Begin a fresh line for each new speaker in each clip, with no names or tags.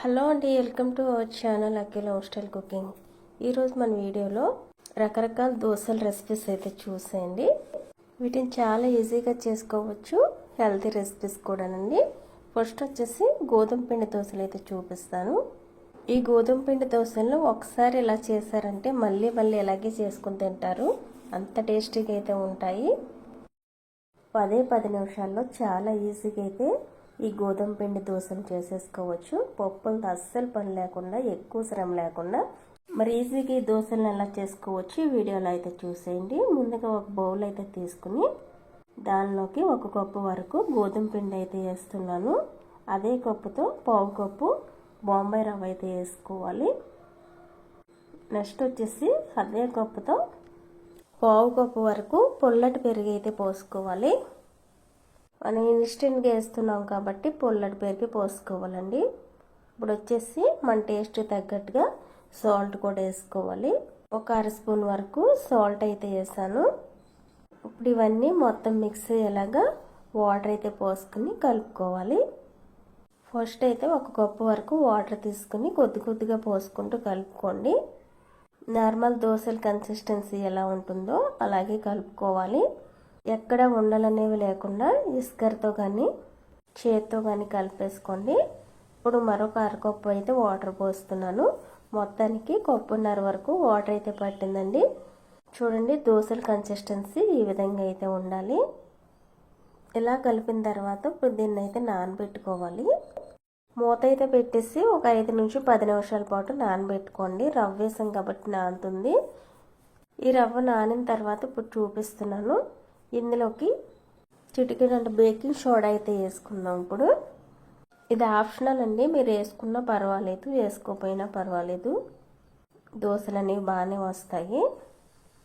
Hello అండి, welcome to our channel Akhila hostel cooking. ఈరోజు మన వీడియోలో రకరకాల దోశల రెసిపీస్ అయితే చూసేయండి. వీటిని చాలా ఈజీగా చేసుకోవచ్చు, హెల్తీ రెసిపీస్ కూడానండి. ఫస్ట్ వచ్చేసి గోధుమ పిండి దోశలు అయితే చూపిస్తాను. ఈ గోధుమ పిండి దోశలను ఒకసారి ఇలా చేశారంటే మళ్ళీ ఇలాగే చేసుకుని తింటారు, అంత టేస్టీగా అయితే ఉంటాయి. 10 నిమిషాల్లో చాలా ఈజీగా అయితే ఈ గోధుమ పిండి దోశలు చేసేసుకోవచ్చు. పప్పులతో అస్సలు పని లేకుండా, ఎక్కువ శ్రమ లేకుండా మరి ఈజీగా ఈ దోశలను ఎలా చేసుకోవచ్చు ఈ వీడియోలో అయితే చూసేయండి. ముందుగా ఒక బౌల్ అయితే తీసుకుని దానిలోకి 1 కప్పు వరకు గోధుమ పిండి అయితే వేస్తున్నాను. అదే కప్పుతో 1/2 కప్పు బొంబాయి రవ్వ అయితే వేసుకోవాలి. నెక్స్ట్ వచ్చేసి అదే కప్పుతో 1/2 కప్పు వరకు పొల్లటి పెరుగు అయితే పోసుకోవాలి. మనం ఇన్స్టెంట్గా వేస్తున్నాం కాబట్టి పొల్లటి పెరిగి పోసుకోవాలండి. ఇప్పుడు వచ్చేసి మన టేస్ట్ తగ్గట్టుగా సాల్ట్ కూడా వేసుకోవాలి. 1 అర స్పూన్ వరకు సాల్ట్ అయితే వేసాను. ఇప్పుడు ఇవన్నీ మొత్తం మిక్స్ అయ్యేలాగా వాటర్ అయితే పోసుకుని కలుపుకోవాలి. ఫస్ట్ అయితే 1 కప్పు వరకు వాటర్ తీసుకుని కొద్దిగా పోసుకుంటూ కలుపుకోండి. నార్మల్ దోశల కన్సిస్టెన్సీ ఎలా ఉంటుందో అలాగే కలుపుకోవాలి. ఎక్కడ ఉండలనేవి లేకుండా ఇస్కర్తో కానీ చేత్తో కానీ కలిపేసుకోండి. ఇప్పుడు మరొక 1/2 కప్పు అయితే వాటర్ పోస్తున్నాను. మొత్తానికి 1.5 కప్పు వరకు వాటర్ అయితే పట్టిందండి. చూడండి, దోశల కన్సిస్టెన్సీ ఈ విధంగా అయితే ఉండాలి. ఇలా కలిపిన తర్వాత ఇప్పుడు దీన్ని అయితే నానబెట్టుకోవాలి. మూత అయితే పెట్టేసి ఒక 5 నుంచి 10 నిమిషాల పాటు నానబెట్టుకోండి. రవ్వ వేసాం కాబట్టి నానుతుంది. ఈ రవ్వ నానిన తర్వాత ఇప్పుడు చూపిస్తున్నాను. ఇందులోకి చిటికెడంత బేకింగ్ సోడా అయితే వేసుకుందాం. ఇప్పుడు ఇది ఆప్షనల్ అండి, మీరు వేసుకున్నా పర్వాలేదు, వేసుకోకపోయినా పర్వాలేదు. దోశలు అనేవి బాగానే వస్తాయి.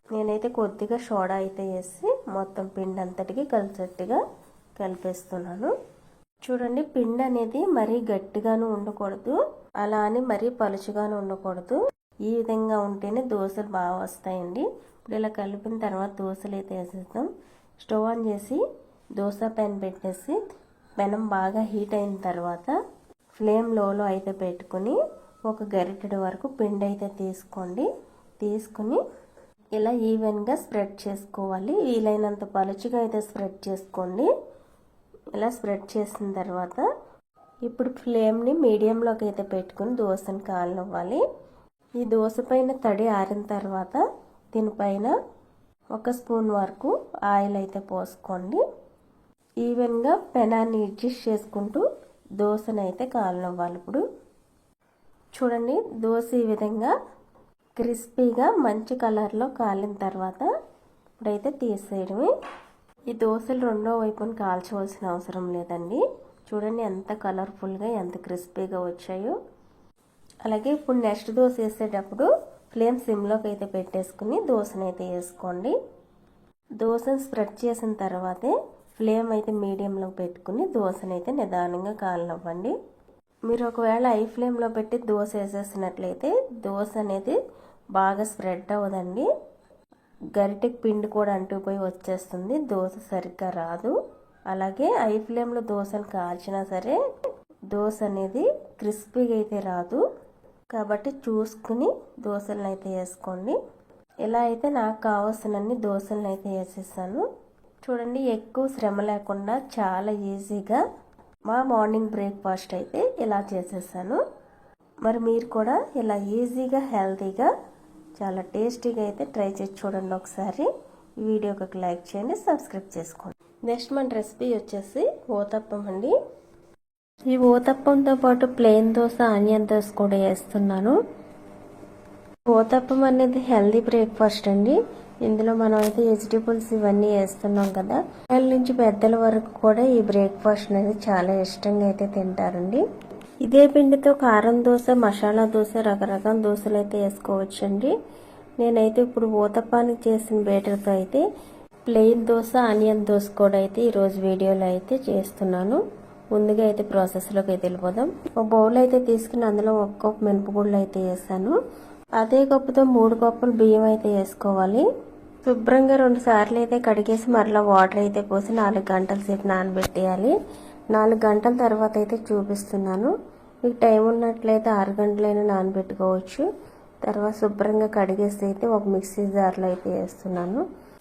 నేనైతే కొద్దిగా సోడా అయితే వేసి మొత్తం పిండి అంతటికి కలిసేట్టుగా కలిపేస్తున్నాను. చూడండి, పిండి అనేది మరీ గట్టిగాను ఉండకూడదు, అలా అని మరీ పలుచుగాను ఉండకూడదు. ఈ విధంగా ఉంటేనే దోశలు బాగా వస్తాయండి. ఇప్పుడు ఇలా కలిపిన తర్వాత దోశలు అయితే వేసేద్దాం. స్టవ్ ఆన్ చేసి దోశ పెనం పెట్టేసి పెనం బాగా హీట్ అయిన తర్వాత ఫ్లేమ్ లోలో అయితే పెట్టుకుని ఒక గరిటెడు వరకు పిండి అయితే తీసుకోండి. తీసుకుని ఇలా ఈవెన్గా స్ప్రెడ్ చేసుకోవాలి. వీలైనంత పలుచుగా అయితే స్ప్రెడ్ చేసుకోండి. ఇలా స్ప్రెడ్ చేసిన తర్వాత ఇప్పుడు ఫ్లేమ్ని మీడియంలోకి అయితే పెట్టుకుని దోశను కాలనివ్వాలి. ఈ దోశ పైన తడి ఆరిన తర్వాత దీనిపైన 1 స్పూన్ వరకు ఆయిల్ అయితే పోసుకోండి. ఈవెన్గా పెనాన్ని అడ్జస్ట్ చేసుకుంటూ దోశను అయితే కాలనివ్వాలి. ఇప్పుడు చూడండి, దోశ ఈ విధంగా క్రిస్పీగా మంచి కలర్లో కాలిన తర్వాత ఇప్పుడైతే తీసేయడమే. ఈ దోశలు రెండో వైపున కాల్చవలసిన అవసరం లేదండి. చూడండి ఎంత కలర్ఫుల్గా, ఎంత క్రిస్పీగా వచ్చాయో. అలాగే ఇప్పుడు నెక్స్ట్ దోశ వేసేటప్పుడు ఫ్లేమ్ సిమ్లోకి అయితే పెట్టేసుకుని దోశను అయితే వేసుకోండి. దోశను స్ప్రెడ్ చేసిన తర్వాతే ఫ్లేమ్ అయితే మీడియంలో పెట్టుకుని దోశను అయితే నిదానంగా కాలనివ్వండి. మీరు ఒకవేళ హై ఫ్లేమ్లో పెట్టి దోశ వేసేసినట్లయితే దోశ అనేది బాగా స్ప్రెడ్ అవ్వదండి. గరిటెకి పిండి కూడా అంటుకుపోయి వచ్చేస్తుంది, దోశ సరిగ్గా రాదు. అలాగే హై ఫ్లేమ్లో దోశను కాల్చినా సరే దోశ అనేది క్రిస్పీగా అయితే రాదు. కాబట్టి చూసుకుని దోశలను అయితే వేసుకోండి. ఇలా అయితే నాకు కావాల్సినన్ని దోశలను అయితే వేసేసాను. చూడండి, ఎక్కువ శ్రమ లేకుండా చాలా ఈజీగా మా మార్నింగ్ బ్రేక్ఫాస్ట్ అయితే ఇలా చేసేసాను. మరి మీరు కూడా ఇలా ఈజీగా, హెల్తీగా, చాలా టేస్టీగా అయితే ట్రై చేసి చూడండి ఒకసారి. ఈ వీడియోకి ఒక లైక్ చేయండి, సబ్స్క్రైబ్ చేసుకోండి. నెక్స్ట్ మన రెసిపీ వచ్చేసి ఊతప్పం అండి. ఈ ఊతప్పంతో పాటు ప్లెయిన్ దోశ, ఆనియన్ దోశ కూడా వేస్తున్నాను. ఊతప్పం అనేది హెల్దీ బ్రేక్ఫాస్ట్ అండి. ఇందులో మనం అయితే వెజిటేబుల్స్ ఇవన్నీ వేస్తున్నాం కదా. పిల్లల నుంచి పెద్దల వరకు కూడా ఈ బ్రేక్ఫాస్ట్ అనేది చాలా ఇష్టంగా అయితే తింటారండి. ఇదే పిండితో కారం దోశ, మసాలా దోశ, రకరకాల దోశలు అయితే వేసుకోవచ్చండి. నేనైతే ఇప్పుడు ఊతప్పానికి చేసిన బేటర్తో అయితే ప్లెయిన్ దోశ, ఆనియన్ దోశ కూడా అయితే ఈరోజు వీడియోలో అయితే చేస్తున్నాను. ముందుగా అయితే ప్రాసెస్లోకి అయితే వెళ్ళిపోదాం. ఒక బౌల్ అయితే తీసుకుని అందులో 1 కప్పు మినపగుళ్ళు అయితే వేసాను. అదే కప్పుతో 3 కప్పులు బియ్యం అయితే వేసుకోవాలి. శుభ్రంగా 2 సార్లు అయితే కడిగేసి మరలా వాటర్ అయితే పోసి 4 గంటల సేపు నానబెట్టేయాలి. 4 గంటల తర్వాత అయితే చూపిస్తున్నాను. మీకు టైం ఉన్నట్లయితే 6 గంటలైనా నానబెట్టుకోవచ్చు. తర్వాత శుభ్రంగా కడిగేసి అయితే ఒక మిక్సీ జార్లో అయితే వేస్తున్నాను.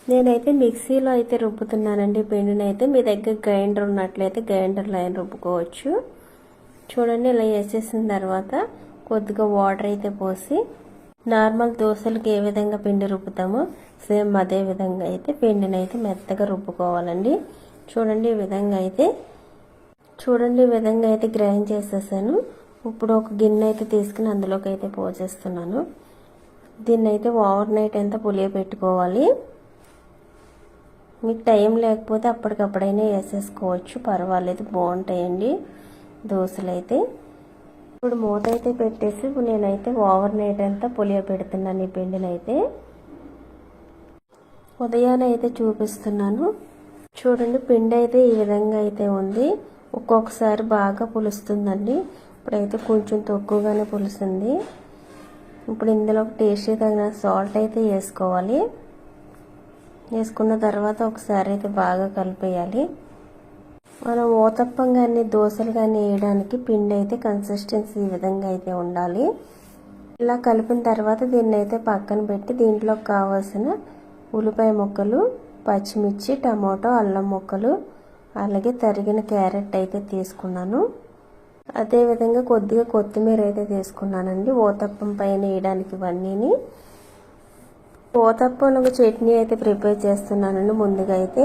నేనైతే మిక్సీలో అయితే రుబ్బుతున్నానండి పిండిని అయితే. మీ దగ్గర గ్రైండర్ ఉన్నట్లయితే గ్రైండర్లో అయినా రుబ్బుకోవచ్చు. చూడండి, ఇలా వేసేసిన తర్వాత కొద్దిగా వాటర్ అయితే పోసి నార్మల్ దోశలకి ఏ విధంగా పిండి రుబ్బుతామో సేమ్ అదే విధంగా అయితే పిండిని అయితే మెత్తగా రుబ్బుకోవాలండి. చూడండి ఈ విధంగా అయితే గ్రైండ్ చేసేసాను. ఇప్పుడు ఒక గిన్నె అయితే తీసుకుని అందులోకి అయితే పోసేస్తున్నాను. దీన్ని అయితే ఓవర్ నైట్ అంతా పులియబెట్టుకోవాలి. మీకు టైం లేకపోతే అప్పటికప్పుడైనా వేసేసుకోవచ్చు, పర్వాలేదు, బాగుంటాయండి దోశలు అయితే. ఇప్పుడు మూత అయితే పెట్టేసి నేనైతే ఓవర్ నైట్ అంతా పులియబెడుతున్నాను ఈ పిండిని అయితే. ఉదయాన్నే అయితే చూపిస్తున్నాను. చూడండి, పిండి అయితే ఈ విధంగా అయితే ఉంది. ఒక్కొక్కసారి బాగా పులుస్తుందండి. ఇప్పుడైతే కొంచెం తక్కువగానే పులుస్తుంది. ఇప్పుడు ఇందులో టేస్ట్కి తగిన సాల్ట్ అయితే వేసుకోవాలి. వేసుకున్న తర్వాత ఒకసారి అయితే బాగా కలిపేయాలి. మనం ఊతప్పం కానీ దోశలు కానీ వేయడానికి పిండి అయితే కన్సిస్టెన్సీ ఈ విధంగా అయితే ఉండాలి. ఇలా కలిపిన తర్వాత దీన్ని అయితే పక్కన పెట్టి దీంట్లోకి కావాల్సిన ఉల్లిపాయ ముక్కలు, పచ్చిమిర్చి, టమాటో, అల్లం ముక్కలు, అలాగే తరిగిన క్యారెట్ అయితే తీసుకున్నాను. అదేవిధంగా కొద్దిగా కొత్తిమీర అయితే తీసుకున్నానండి ఊతప్పం పైన వేయడానికి. ఇవన్నీని ఊతప్పంలో చట్నీ అయితే ప్రిపేర్ చేస్తున్నానండి. ముందుగా అయితే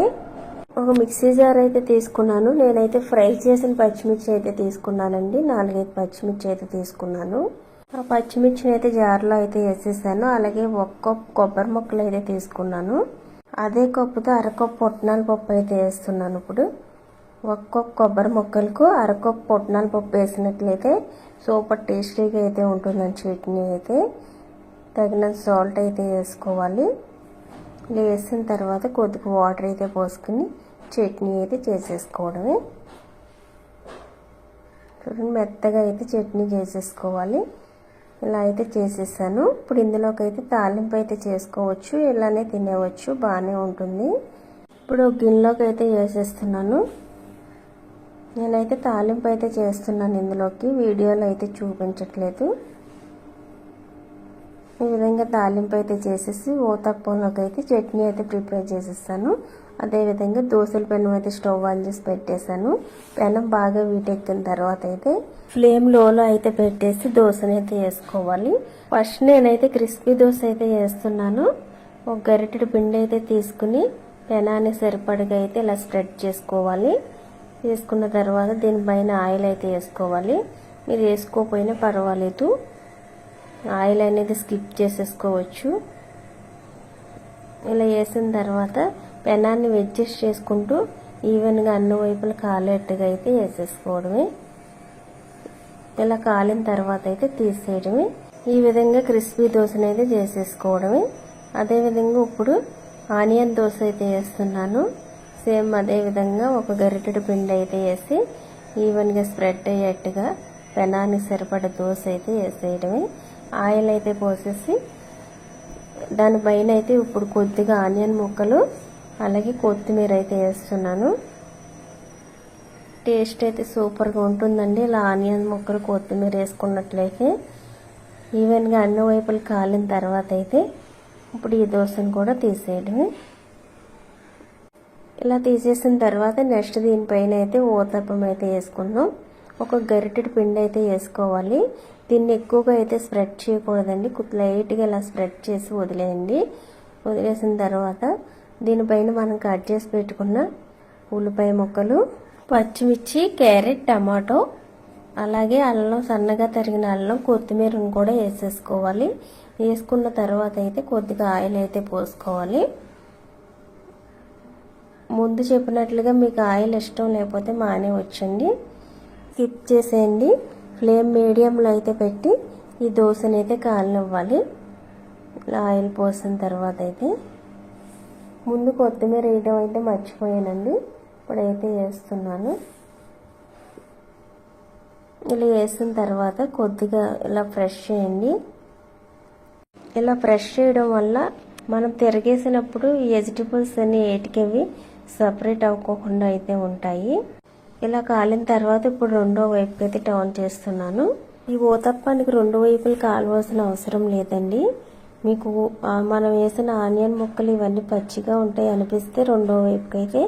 ఒక మిక్సీ జార్ అయితే తీసుకున్నాను. నేనైతే ఫ్రై చేసిన పచ్చిమిర్చి అయితే తీసుకున్నానండి. 4-5 పచ్చిమిర్చి అయితే తీసుకున్నాను. ఆ పచ్చిమిర్చిని అయితే జార్లో అయితే వేసేసాను. అలాగే 1 కప్పు కొబ్బరి ముక్కలు అయితే తీసుకున్నాను. అదే కప్పుతో 1/2 కప్పు పుట్నాల పప్పు అయితే వేస్తున్నాను. ఇప్పుడు 1 కప్పు కొబ్బరి ముక్కలకు 1/2 కప్పు పుట్నాల పప్పు వేసినట్లయితే సూపర్ టేస్టీగా అయితే ఉంటుందండి చట్నీ అయితే. తగినంత సాల్ట్ అయితే వేసుకోవాలి. వేసిన తర్వాత కొద్దిగా వాటర్ అయితే పోసుకుని చట్నీ అయితే చేసేసుకోవడమే. చూడండి, మెత్తగా అయితే చట్నీ చేసేసుకోవాలి. ఇలా అయితే చేసేసాను. ఇప్పుడు ఇందులోకి అయితే తాలింపు అయితే చేసుకోవచ్చు, ఇలానే తినేవచ్చు, బాగానే ఉంటుంది. ఇప్పుడు గిన్నెలోకి అయితే వేసేస్తున్నాను. నేనైతే తాలింపు అయితే చేస్తున్నాను ఇందులోకి, వీడియోలో అయితే చూపించట్లేదు. ఈ విధంగా తాలింపు అయితే చేసేసి ఊతప్పంలోకి అయితే చట్నీ అయితే ప్రిపేర్ చేసేసాను. అదేవిధంగా దోశల పెనం అయితే స్టవ్ ఆన్ చేసి పెట్టేశాను. పెనం బాగా వీటెక్కిన తర్వాత అయితే ఫ్లేమ్ లోలో అయితే పెట్టేసి దోశని అయితే వేసుకోవాలి. ఫస్ట్ నేనైతే క్రిస్పీ దోశ అయితే వేస్తున్నాను. ఒక గరిటెడు పిండి అయితే తీసుకుని పెనాన్ని సరిపడగా అయితే ఇలా స్ప్రెడ్ చేసుకోవాలి. వేసుకున్న తర్వాత దీనిపైన ఆయిల్ అయితే వేసుకోవాలి. మీరు వేసుకోకపోయినా పర్వాలేదు, ఆయిల్ అనేది స్కిప్ చేసేసుకోవచ్చు. ఇలా వేసిన తర్వాత పెనాన్ని అడ్జస్ట్ చేసుకుంటూ ఈవెన్గా అన్ని వైపులు కాలేట్టుగా అయితే వేసేసుకోవడమే. ఇలా కాలిన తర్వాత అయితే తీసేయడమే. ఈ విధంగా క్రిస్పీ దోశను అయితే చేసేసుకోవడమే. అదేవిధంగా ఇప్పుడు ఆనియన్ దోశ అయితే వేస్తున్నాను. సేమ్ అదేవిధంగా ఒక గరిటెడు పిండి అయితే వేసి ఈవెన్గా స్ప్రెడ్ అయ్యేట్టుగా పెనాన్ని సరిపడ దోశ అయితే వేసేయడమే. ఆయిల్ అయితే పోసేసి దానిపైన అయితే ఇప్పుడు కొద్దిగా ఆనియన్ ముక్కలు అలాగే కొత్తిమీర అయితే వేస్తున్నాను. టేస్ట్ అయితే సూపర్గా ఉంటుందండి. ఇలా ఆనియన్ ముక్కలు కొత్తిమీర వేసుకున్నట్లయితే ఈవెన్గా అన్ని వైపులు కాలిన తర్వాత అయితే ఇప్పుడు ఈ దోశను కూడా తీసేయడమే. ఇలా తీసేసిన తర్వాత నెక్స్ట్ దీనిపైన అయితే ఊతప్పం అయితే వేసుకుందాం. ఒక గరిటెడు పిండి అయితే వేసుకోవాలి. దీన్ని ఎక్కువగా అయితే స్ప్రెడ్ చేయకూడదండి, లైట్గా ఇలా స్ప్రెడ్ చేసి వదిలేయండి. వదిలేసిన తర్వాత దీనిపైన మనం కట్ చేసి పెట్టుకున్న ఉల్లిపాయ ముక్కలు, పచ్చిమిర్చి, క్యారెట్, టమాటో, అలాగే అల్లం, సన్నగా తరిగిన అల్లం, కొత్తిమీరను కూడా వేసేసుకోవాలి. వేసుకున్న తర్వాత అయితే కొద్దిగా ఆయిల్ అయితే పోసుకోవాలి. ముందు చెప్పినట్లుగా మీకు ఆయిల్ ఇష్టం లేకపోతే మానేవచ్చండి, స్కిప్ చేసేయండి. ఫ్లేమ్ మీడియంలో అయితే పెట్టి ఈ దోశని అయితే కాలనివ్వాలి. ఇలా ఆయిల్ పోసిన తర్వాత అయితే ముందు కొత్తిమీర వేయడం అయితే మర్చిపోయానండి, ఇప్పుడైతే వేస్తున్నాను. ఇలా వేసిన తర్వాత కొద్దిగా ఇలా ఫ్రెష్ చేయండి. ఇలా ఫ్రెష్ చేయడం వల్ల మనం తిరగేసినప్పుడు వెజిటబుల్స్ అన్ని ఏటికవి సపరేట్ అవ్వకుండా అయితే ఉంటాయి. ఇలా కాలిన తర్వాత ఇప్పుడు రెండో వైపుకి అయితే టర్న్ చేస్తున్నాను. ఈ ఊతప్పానికి రెండు వైపులు కాలవలసిన అవసరం లేదండి. మీకు మనం వేసిన ఆనియన్ ముక్కలు ఇవన్నీ పచ్చిగా ఉంటాయి అనిపిస్తే రెండో వైపుకి అయితే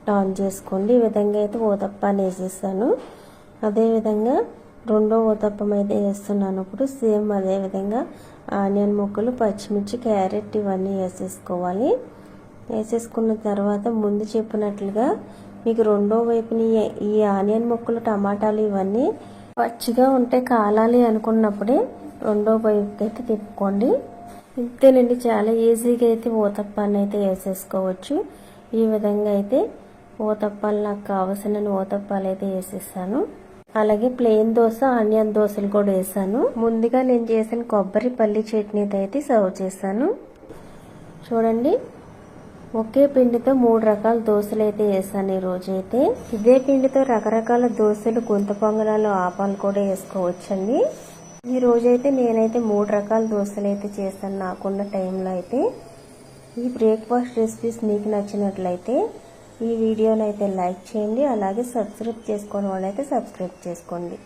టర్న్ చేసుకోండి. ఈ విధంగా అయితే ఊతప్పాన్ని వేసేసాను. అదేవిధంగా రెండో ఊతప్పం అయితే వేస్తున్నాను. ఇప్పుడు సేమ్ అదేవిధంగా ఆనియన్ ముక్కలు, పచ్చిమిర్చి, క్యారెట్ ఇవన్నీ వేసేసుకోవాలి. వేసేసుకున్న తర్వాత ముందు చెప్పినట్లుగా మీకు రెండో వైపుని ఈ ఆనియన్ ముక్కలు, టమాటాలు ఇవన్నీ పచ్చిగా ఉంటే కాలాలి అనుకున్నప్పుడే రెండో వైపుకి అయితే తిప్పుకోండి. ఇంతేనండి, చాలా ఈజీగా అయితే ఊతప్పాన్ని అయితే వేసేసుకోవచ్చు. ఈ విధంగా అయితే ఊతప్పాలు నాకు కావాల్సిన ఊతప్పాలు అయితే వేసేసాను. అలాగే ప్లెయిన్ దోశ, ఆనియన్ దోశలు కూడా వేసాను. ముందుగా నేను చేసిన కొబ్బరి పల్లి చట్నీతో అయితే సర్వ్ చేశాను. చూడండి, ఒకే పిండితో 3 రకాల దోశలు అయితే వేసాను ఈ రోజు అయితే. ఇదే పిండితో రకరకాల దోశలు, గుంత పొంగనాలు, ఆపాలు కూడా వేసుకోవచ్చండి. ఈ రోజైతే నేనైతే 3 రకాల దోశలు అయితే చేశాను నాకున్న టైంలో అయితే. ఈ బ్రేక్ఫాస్ట్ రెసిపీస్ మీకు నచ్చినట్లయితే ఈ వీడియోని అయితే లైక్ చేయండి. అలాగే సబ్స్క్రైబ్ చేసుకోని వాళ్ళైతే సబ్స్క్రైబ్ చేసుకోండి.